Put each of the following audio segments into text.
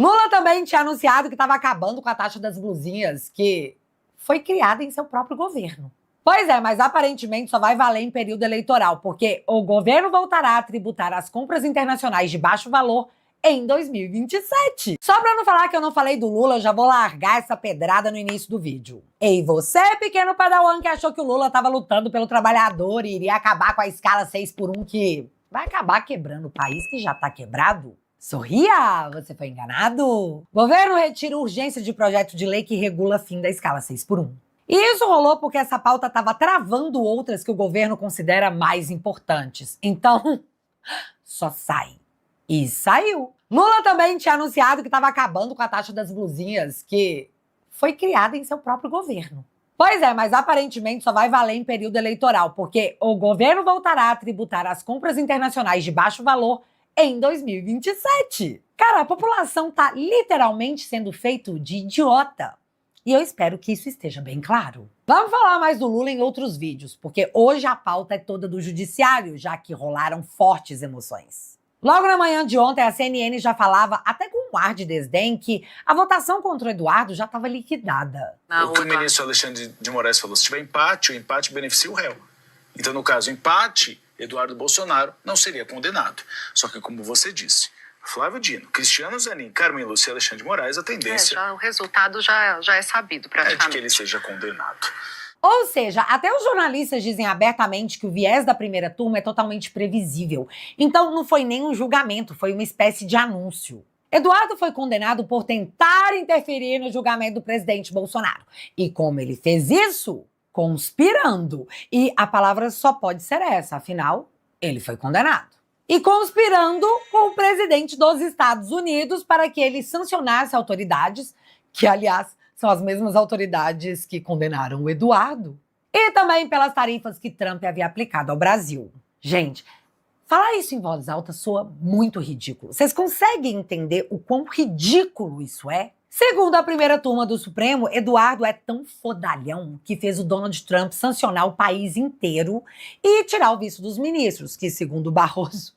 Lula também tinha anunciado que estava acabando com a taxa das blusinhas, que foi criada em seu próprio governo. Pois é, mas aparentemente só vai valer em período eleitoral, porque o governo voltará a tributar as compras internacionais de baixo valor em 2027. Só pra não falar que eu não falei do Lula, eu já vou largar essa pedrada no início do vídeo. Ei, você, pequeno padawan que achou que o Lula tava lutando pelo trabalhador e iria acabar com a escala 6x1, que vai acabar quebrando o país que já tá quebrado? Sorria! Você foi enganado? Governo retira urgência de projeto de lei que regula fim da escala 6x1. E isso rolou porque essa pauta estava travando outras que o governo considera mais importantes. Então, só sai. E saiu. Lula também tinha anunciado que estava acabando com a taxa das blusinhas, que foi criada em seu próprio governo. Pois é, mas aparentemente só vai valer em período eleitoral, porque o governo voltará a tributar as compras internacionais de baixo valor em 2027. Cara, a população tá literalmente sendo feita de idiota. E eu espero que isso esteja bem claro. Vamos falar mais do Lula em outros vídeos, porque hoje a pauta é toda do judiciário, já que rolaram fortes emoções. Logo na manhã de ontem, a CNN já falava, até com um ar de desdém, que a votação contra o Eduardo já estava liquidada. O que o ministro Alexandre de Moraes falou, se tiver empate, o empate beneficia o réu. Então, no caso, empate, Eduardo Bolsonaro não seria condenado. Só que, como você disse, Flávio Dino, Cristiano Zanin, Carmen Lúcia e Alexandre de Moraes, a tendência... o resultado já é sabido, praticamente. É de que ele seja condenado. Ou seja, até os jornalistas dizem abertamente que o viés da primeira turma é totalmente previsível. Então não foi nem um julgamento, foi uma espécie de anúncio. Eduardo foi condenado por tentar interferir no julgamento do presidente Bolsonaro. E como ele fez isso? Conspirando. E a palavra só pode ser essa, afinal, ele foi condenado. E conspirando com o presidente dos Estados Unidos para que ele sancionasse autoridades, que, aliás, são as mesmas autoridades que condenaram o Eduardo. E também pelas tarifas que Trump havia aplicado ao Brasil. Gente, falar isso em voz alta soa muito ridículo. Vocês conseguem entender o quão ridículo isso é? Segundo a primeira turma do Supremo, Eduardo é tão fodalhão que fez o Donald Trump sancionar o país inteiro e tirar o visto dos ministros, que, segundo Barroso,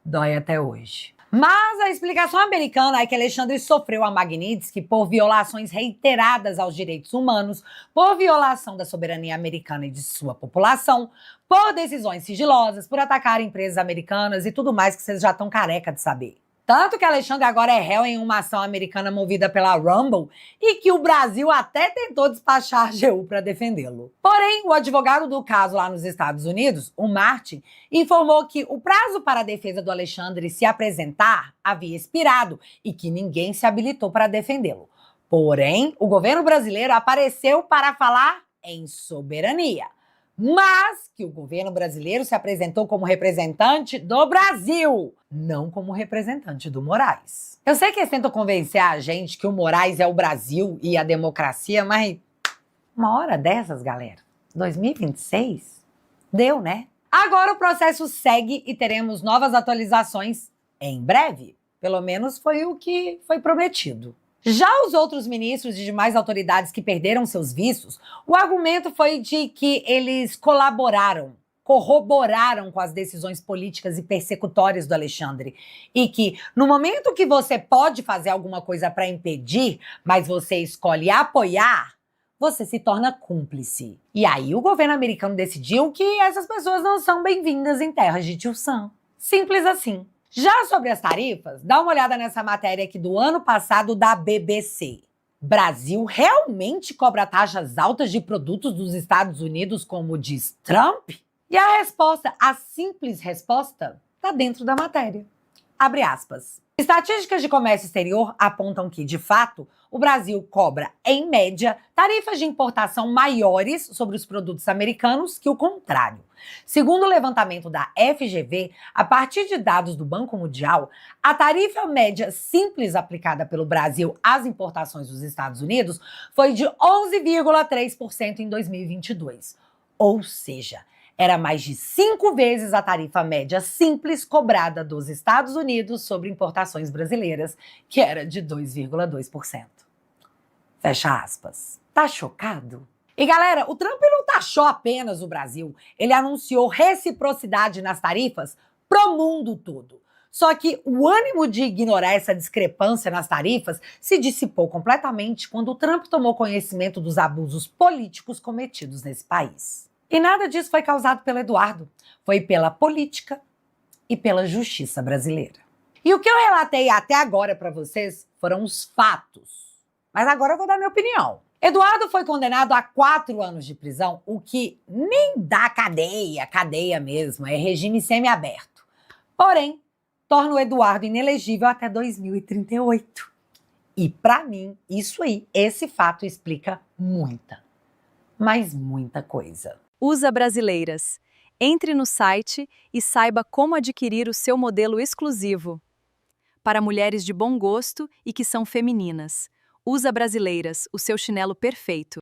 dói até hoje. Mas a explicação americana é que Alexandre sofreu a Magnitsky por violações reiteradas aos direitos humanos, por violação da soberania americana e de sua população, por decisões sigilosas, por atacar empresas americanas e tudo mais que vocês já estão careca de saber. Tanto que Alexandre agora é réu em uma ação americana movida pela Rumble e que o Brasil até tentou despachar a AGU para defendê-lo. Porém, o advogado do caso lá nos Estados Unidos, o Martin, informou que o prazo para a defesa do Alexandre se apresentar havia expirado e que ninguém se habilitou para defendê-lo. Porém, o governo brasileiro apareceu para falar em soberania. Mas que o governo brasileiro se apresentou como representante do Brasil, não como representante do Moraes. Eu sei que eles tentam convencer a gente que o Moraes é o Brasil e a democracia, mas uma hora dessas, galera, 2026, deu, né? Agora o processo segue e teremos novas atualizações em breve. Pelo menos foi o que foi prometido. Já os outros ministros e demais autoridades que perderam seus vistos, o argumento foi de que eles corroboraram com as decisões políticas e persecutórias do Alexandre. E que, no momento que você pode fazer alguma coisa para impedir, mas você escolhe apoiar, você se torna cúmplice. E aí o governo americano decidiu que essas pessoas não são bem-vindas em terras de Tio Sam. Simples assim. Já sobre as tarifas, dá uma olhada nessa matéria aqui do ano passado da BBC. Brasil realmente cobra taxas altas de produtos dos Estados Unidos, como diz Trump? E a resposta, a simples resposta, está dentro da matéria. Abre aspas. Estatísticas de comércio exterior apontam que, de fato, o Brasil cobra, em média, tarifas de importação maiores sobre os produtos americanos que o contrário. Segundo o levantamento da FGV, a partir de dados do Banco Mundial, a tarifa média simples aplicada pelo Brasil às importações dos Estados Unidos foi de 11,3% em 2022. Ou seja, era mais de 5 vezes a tarifa média simples cobrada dos Estados Unidos sobre importações brasileiras, que era de 2,2%. Fecha aspas. Tá chocado? E galera, o Trump não taxou apenas o Brasil, ele anunciou reciprocidade nas tarifas pro mundo todo. Só que o ânimo de ignorar essa discrepância nas tarifas se dissipou completamente quando o Trump tomou conhecimento dos abusos políticos cometidos nesse país. E nada disso foi causado pelo Eduardo, foi pela política e pela justiça brasileira. E o que eu relatei até agora para vocês foram os fatos. Mas agora eu vou dar minha opinião. Eduardo foi condenado a 4 anos de prisão, o que nem dá cadeia mesmo, é regime semiaberto. Porém, torna o Eduardo inelegível até 2038. E para mim, isso aí, esse fato explica muita, mas muita coisa. Usa Brasileiras. Entre no site e saiba como adquirir o seu modelo exclusivo. Para mulheres de bom gosto e que são femininas. Usa Brasileiras, o seu chinelo perfeito.